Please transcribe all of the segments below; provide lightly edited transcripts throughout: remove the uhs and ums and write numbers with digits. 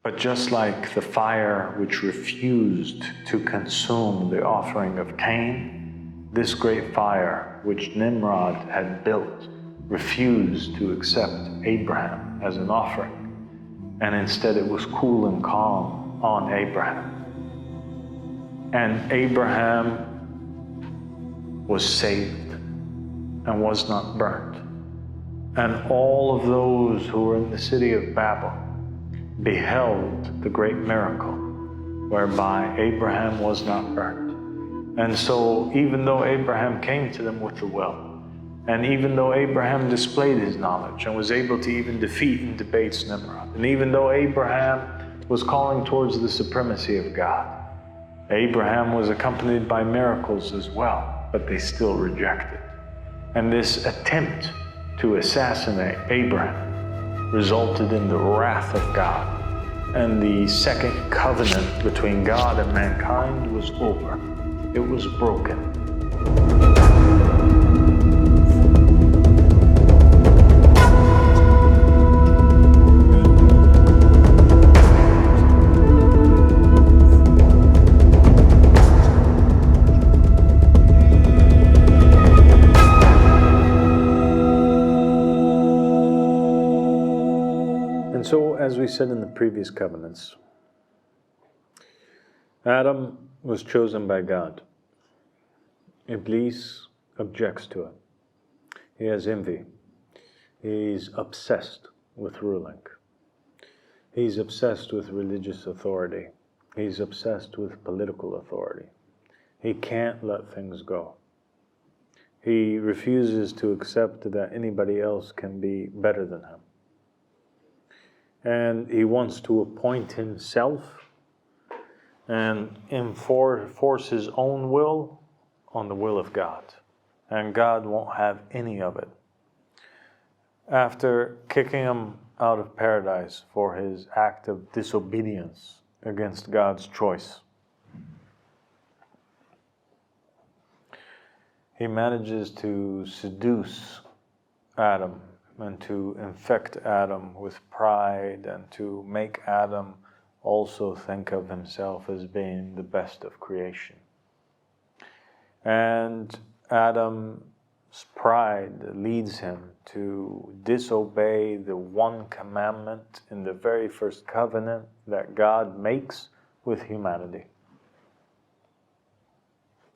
But just like the fire which refused to consume the offering of Cain, this great fire which Nimrod had built refused to accept Abraham as an offering, and instead it was cool and calm on Abraham. And Abraham was saved and was not burnt. And all of those who were in the city of Babel beheld the great miracle whereby Abraham was not burnt. And so even though Abraham came to them with the well, and even though Abraham displayed his knowledge and was able to even defeat and debate Nimrod, and even though Abraham was calling towards the supremacy of God, Abraham was accompanied by miracles as well, but they still rejected. And this attempt to assassinate Abraham resulted in the wrath of God. And the second covenant between God and mankind was over. It was broken. And so, as we said in the previous covenants, Adam was chosen by God. Iblis objects to it. He has envy. He's obsessed with ruling. He's obsessed with religious authority. He's obsessed with political authority. He can't let things go. He refuses to accept that anybody else can be better than him. And he wants to appoint himself and enforce his own will on the will of God. And God won't have any of it. After kicking him out of paradise for his act of disobedience against God's choice, he manages to seduce Adam and to infect Adam with pride and to make Adam also think of himself as being the best of creation. And Adam's pride leads him to disobey the one commandment in the very first covenant that God makes with humanity.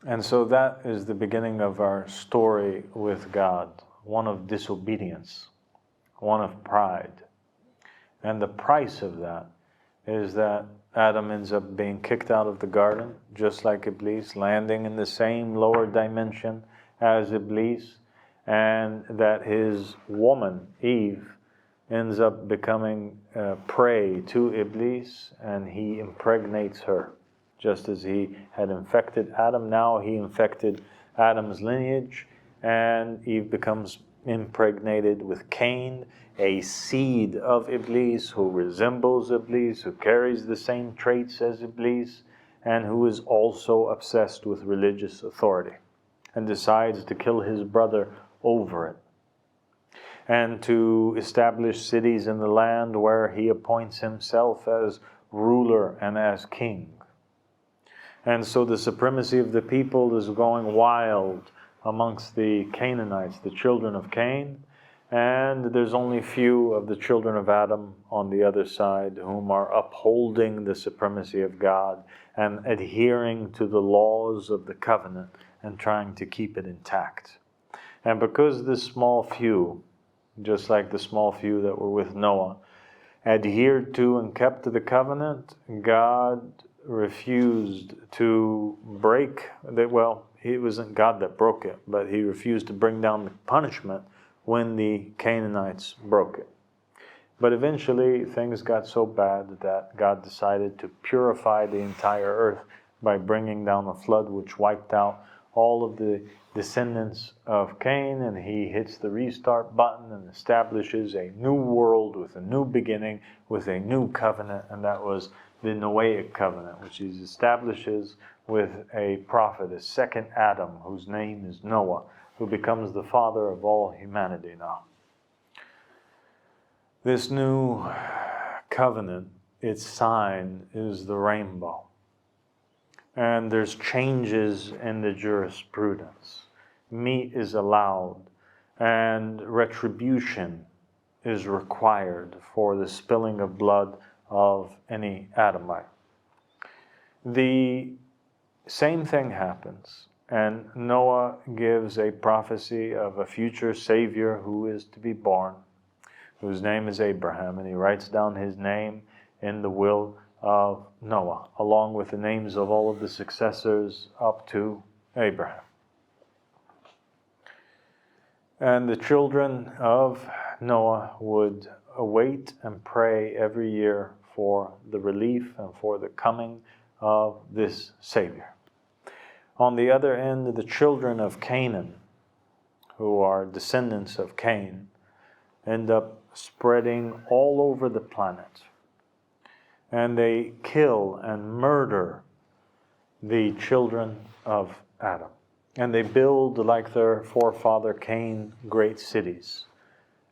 And so that is the beginning of our story with God, one of disobedience, one of pride. And the price of that is that Adam ends up being kicked out of the garden, just like Iblis, landing in the same lower dimension as Iblis, and that his woman, Eve, ends up becoming prey to Iblis, and he impregnates her. Just as he had infected Adam, now he infected Adam's lineage, and Eve becomes impregnated with Cain, a seed of Iblis who resembles Iblis, who carries the same traits as Iblis, and who is also obsessed with religious authority, and decides to kill his brother over it, and to establish cities in the land where he appoints himself as ruler and as king. And so the supremacy of the people is going wild amongst the Canaanites, the children of Cain, and there's only few of the children of Adam on the other side whom are upholding the supremacy of God and adhering to the laws of the covenant and trying to keep it intact. And because this small few, just like the small few that were with Noah, adhered to and kept to the covenant, God refused to break that. Well, it wasn't God that broke it, but he refused to bring down the punishment when the Canaanites broke it. But eventually things got so bad that God decided to purify the entire earth by bringing down a flood which wiped out all of the descendants of Cain, and he hits the restart button and establishes a new world with a new beginning, with a new covenant, and that was the Noahic covenant, which he establishes with a prophet, a second Adam, whose name is Noah, who becomes the father of all humanity now. This new covenant its sign is the rainbow. And there's changes in the jurisprudence. Meat is allowed, and retribution is required for the spilling of blood of any Adamite. The same thing happens, and Noah gives a prophecy of a future Savior who is to be born, whose name is Abraham, and he writes down his name in the will of Noah, along with the names of all of the successors up to Abraham. And the children of Noah would await and pray every year for the relief and for the coming of this Savior. On the other end, the children of Canaan, who are descendants of Cain, end up spreading all over the planet. And they kill and murder the children of Adam. And they build, like their forefather Cain, great cities.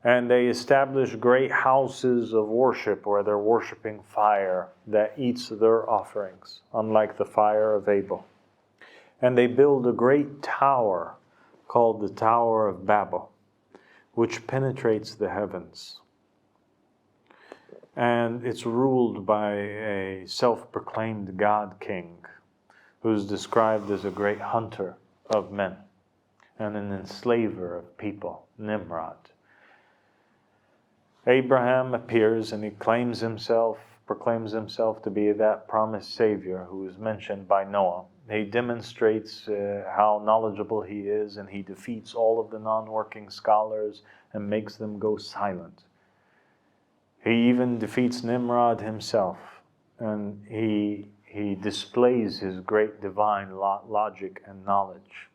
And they establish great houses of worship where they're worshiping fire that eats their offerings, unlike the fire of Abel. And they build a great tower called the Tower of Babel, which penetrates the heavens. And it's ruled by a self-proclaimed God king, who's described as a great hunter of men and an enslaver of people, Nimrod. Abraham appears and he proclaims himself to be that promised Savior who is mentioned by Noah. He demonstrates how knowledgeable he is, and he defeats all of the non-working scholars and makes them go silent. He even defeats Nimrod himself, and he displays his great divine logic and knowledge.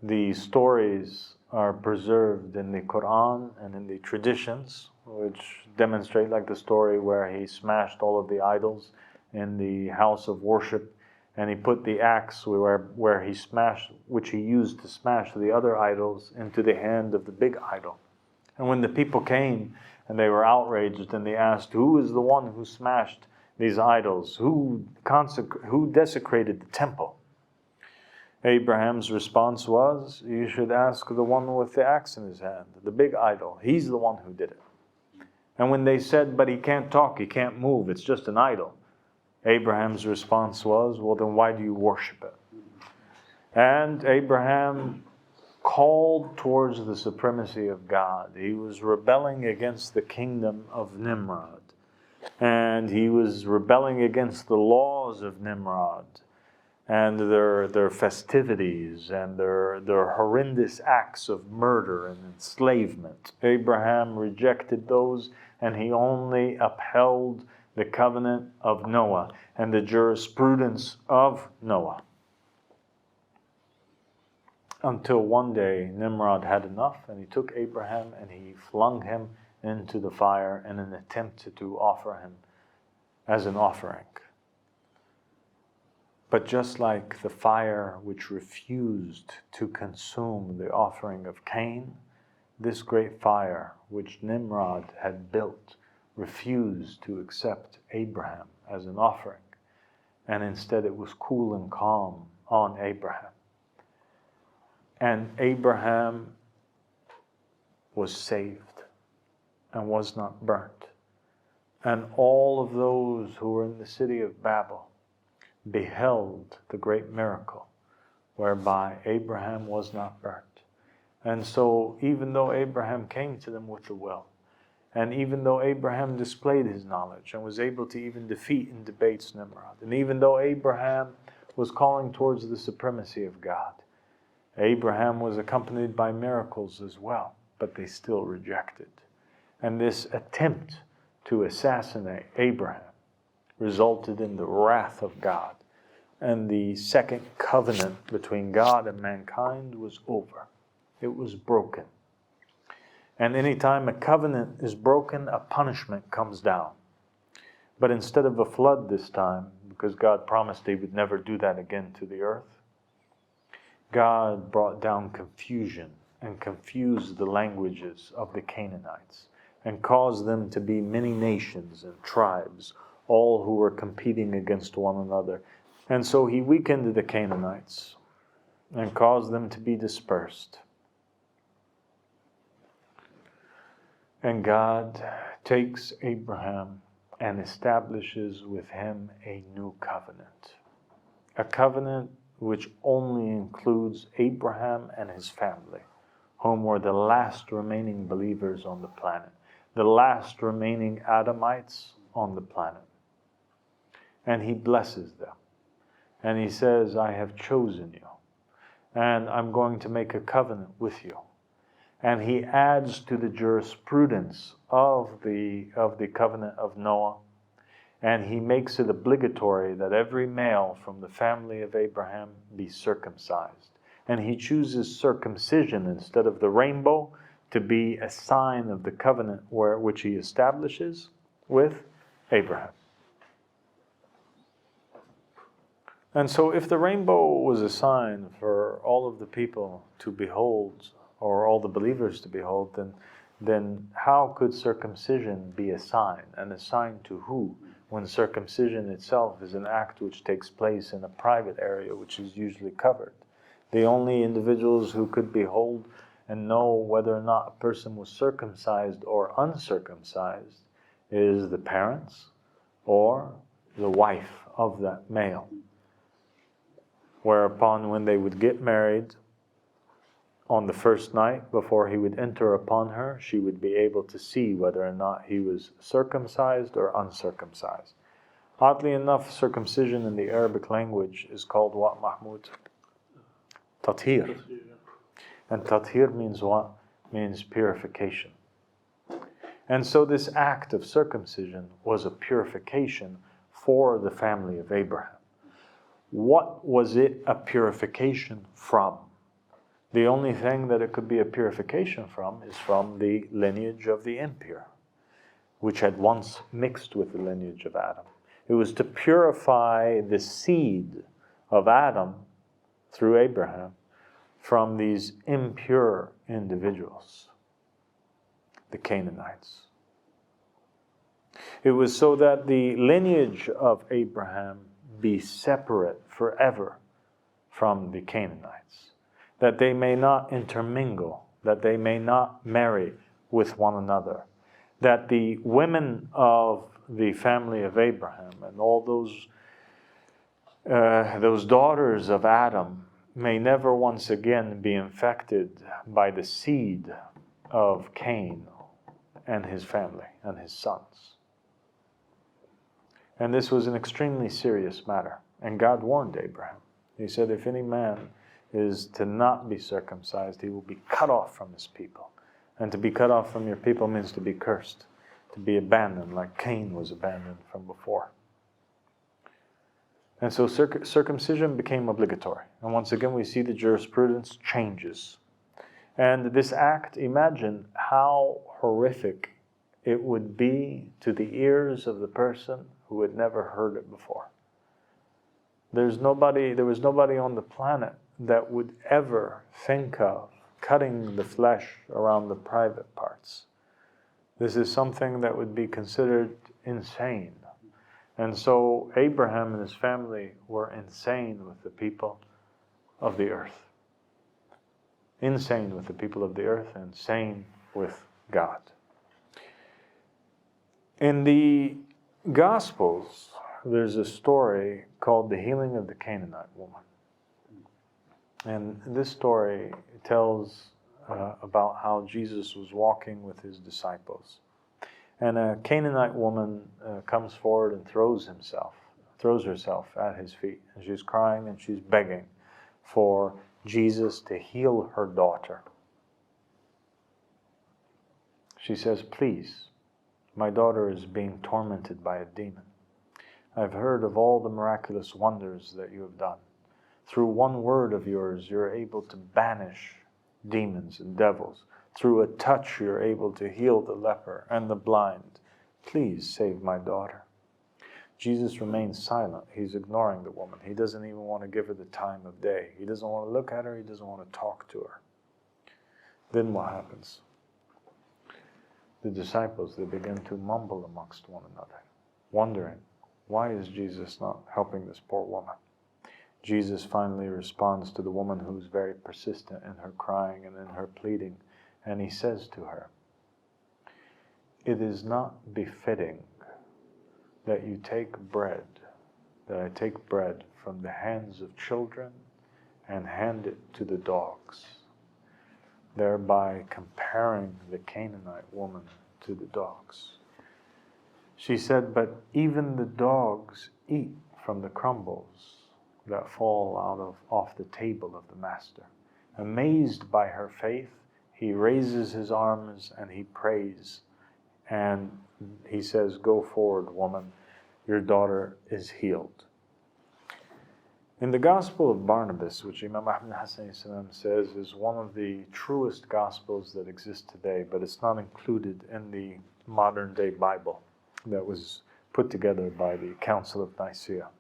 The stories are preserved in the Quran and in the traditions, which demonstrate, like the story where he smashed all of the idols in the house of worship, and he put the axe where he smashed, which he used to smash the other idols, into the hand of the big idol. And when the people came and they were outraged, and they asked, who is the one who smashed these idols? Who desecrated the temple? Abraham's response was, you should ask the one with the axe in his hand, the big idol. He's the one who did it. And when they said, but he can't talk, he can't move, it's just an idol, Abraham's response was, well, then why do you worship it? And Abraham called towards the supremacy of God. He was rebelling against the kingdom of Nimrod. And he was rebelling against the laws of Nimrod and their festivities and their horrendous acts of murder and enslavement. Abraham rejected those, and he only upheld the covenant of Noah and the jurisprudence of Noah. Until one day Nimrod had enough, and he took Abraham and he flung him into the fire in an attempt to offer him as an offering. But just like the fire which refused to consume the offering of Cain, this great fire which Nimrod had built refused to accept Abraham as an offering, and instead it was cool and calm on Abraham. And Abraham was saved and was not burnt. And all of those who were in the city of Babel beheld the great miracle whereby Abraham was not burnt. And so even though Abraham came to them with the will, and even though Abraham displayed his knowledge and was able to even defeat in debates Nimrod, and even though Abraham was calling towards the supremacy of God, Abraham was accompanied by miracles as well, but they still rejected. And this attempt to assassinate Abraham resulted in the wrath of God. And the second covenant between God and mankind was over. It was broken. And anytime a covenant is broken, a punishment comes down. But instead of a flood this time, because God promised he would never do that again to the earth, God brought down confusion and confused the languages of the Canaanites. and caused them to be many nations and tribes, all who were competing against one another. And so he weakened the Canaanites and caused them to be dispersed. And God takes Abraham and establishes with him a new covenant. A covenant which only includes Abraham and his family, whom were the last remaining believers on the planet, the last remaining Adamites on the planet. And he blesses them. And he says, I have chosen you, and I'm going to make a covenant with you. And he adds to the jurisprudence of the covenant of Noah, and he makes it obligatory that every male from the family of Abraham be circumcised. And he chooses circumcision instead of the rainbow to be a sign of the covenant which he establishes with Abraham. And so if the rainbow was a sign for all of the people to behold, or all the believers to behold, then how could circumcision be a sign? And a sign to who? When circumcision itself is an act which takes place in a private area, which is usually covered. The only individuals who could behold and know whether or not a person was circumcised or uncircumcised is the parents or the wife of that male. Whereupon when they would get married, on the first night, before he would enter upon her, she would be able to see whether or not he was circumcised or uncircumcised. Oddly enough, circumcision in the Arabic language is called what, Mahmoud? Tathir. And tathir means what? Means purification. And so this act of circumcision was a purification for the family of Abraham. What was it a purification from? The only thing that it could be a purification from is from the lineage of the impure, which had once mixed with the lineage of Adam. It was to purify the seed of Adam through Abraham from these impure individuals, the Canaanites. It was so that the lineage of Abraham be separate forever from the Canaanites, that they may not intermingle, that they may not marry with one another, that the women of the family of Abraham and all those daughters of Adam may never once again be infected by the seed of Cain and his family and his sons. And this was an extremely serious matter. And God warned Abraham. He said, if any man is to not be circumcised, he will be cut off from his people. And to be cut off from your people means to be cursed, to be abandoned like Cain was abandoned from before. And so circumcision became obligatory. And once again, we see the jurisprudence changes. And this act, imagine how horrific it would be to the ears of the person who had never heard it before. There was nobody on the planet that would ever think of cutting the flesh around the private parts. This is something that would be considered insane. And so Abraham and his family were insane with the people of the earth. Insane with the people of the earth, insane with God. In the Gospels, there's a story called the healing of the Canaanite woman. And this story tells about how Jesus was walking with his disciples. And a Canaanite woman comes forward and throws herself at his feet. And she's crying and she's begging for Jesus to heal her daughter. She says, please, my daughter is being tormented by a demon. I've heard of all the miraculous wonders that you have done. Through one word of yours, you're able to banish demons and devils. Through a touch, you're able to heal the leper and the blind. Please save my daughter. Jesus remains silent. He's ignoring the woman. He doesn't even want to give her the time of day. He doesn't want to look at her. He doesn't want to talk to her. Then what happens? the disciples, they begin to mumble amongst one another, wondering, why is Jesus not helping this poor woman? Jesus finally responds to the woman who's very persistent in her crying and in her pleading, and he says to her, "It is not befitting that you take bread, that I take bread from the hands of children and hand it to the dogs," thereby comparing the Canaanite woman to the dogs. She said, "But even the dogs eat from the crumbles that fall off the table of the master." Amazed by her faith, he raises his arms and he prays. And he says, "Go forward, woman, your daughter is healed." In the Gospel of Barnabas, which Imam Ahmad Hassan says is one of the truest Gospels that exist today, but it's not included in the modern day Bible that was put together by the Council of Nicaea.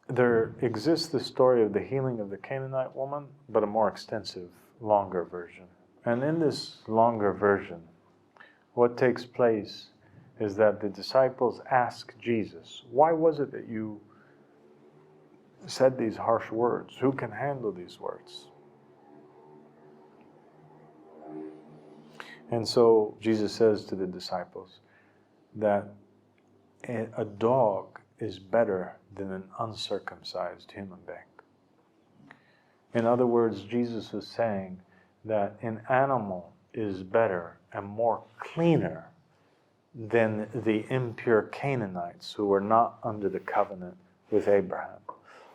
There exists the story of the healing of the Canaanite woman, but a more extensive, longer version. And in this longer version, what takes place is that the disciples ask Jesus, "Why was it that you said these harsh words? Who can handle these words?" And so Jesus says to the disciples that a dog is better than an uncircumcised human being. In other words, Jesus was saying that an animal is better and more cleaner than the impure Canaanites who were not under the covenant with Abraham.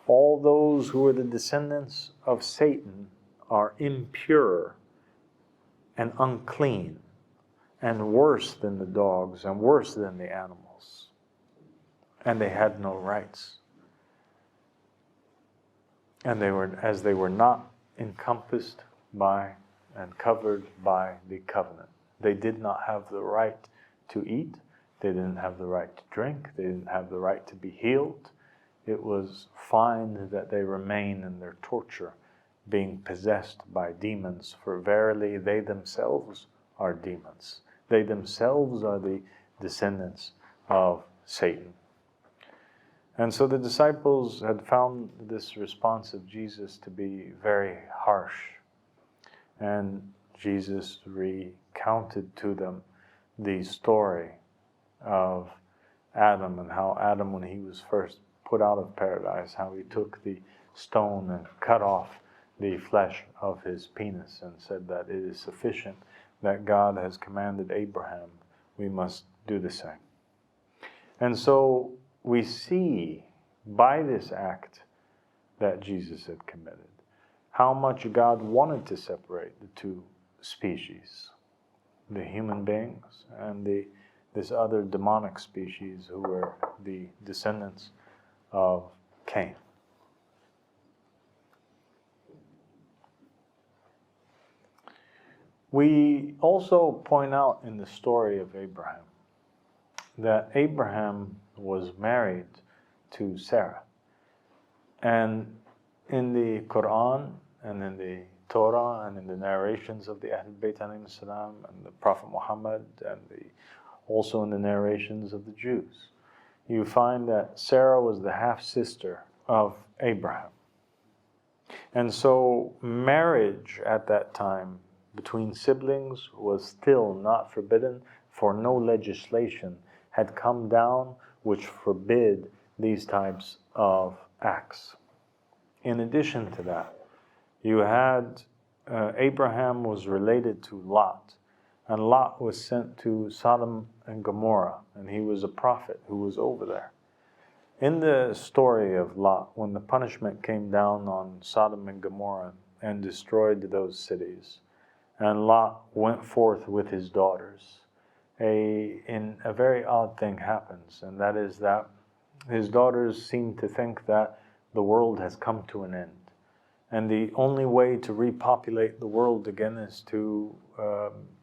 All those who are the descendants of Satan are impure and unclean and worse than the dogs and worse than the animals. And they had no rights. And they were not encompassed by and covered by the covenant. They did not have the right to eat. They didn't have the right to drink. They didn't have the right to be healed. It was fine that they remain in their torture, being possessed by demons, for verily they themselves are demons. They themselves are the descendants of Satan. And so the disciples had found this response of Jesus to be very harsh. And Jesus recounted to them the story of Adam and how Adam, when he was first put out of paradise, how he took the stone and cut off the flesh of his penis and said that it is sufficient that God has commanded Abraham, we must do the same. And so we see by this act that Jesus had committed how much God wanted to separate the two species, the human beings and this other demonic species who were the descendants of Cain. We also point out in the story of Abraham that Abraham was married to Sarah. And in the Quran and in the Torah and in the narrations of the Ahlul Bayt alayhim salam and the Prophet Muhammad and also in the narrations of the Jews, you find that Sarah was the half-sister of Abraham. And so marriage at that time between siblings was still not forbidden, for no legislation had come down which forbid these types of acts. In addition to that, you had Abraham was related to Lot, and Lot was sent to Sodom and Gomorrah, and he was a prophet who was over there. In the story of Lot, when the punishment came down on Sodom and Gomorrah and destroyed those cities, and Lot went forth with his daughters, a very odd thing happens, and that is that his daughters seem to think that the world has come to an end. And the only way to repopulate the world again is to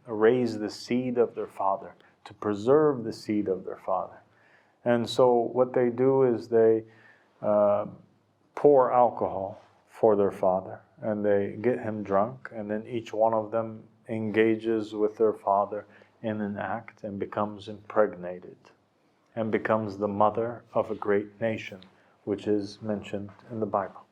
raise the seed of their father, to preserve the seed of their father. And so what they do is they pour alcohol for their father, and they get him drunk, and then each one of them engages with her father in an act and becomes impregnated and becomes the mother of a great nation, which is mentioned in the Bible.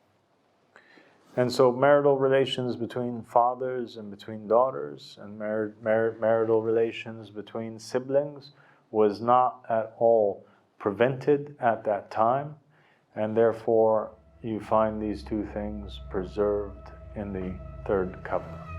And so marital relations between fathers and between daughters and marital relations between siblings was not at all prevented at that time, and therefore you find these two things preserved in the third covenant.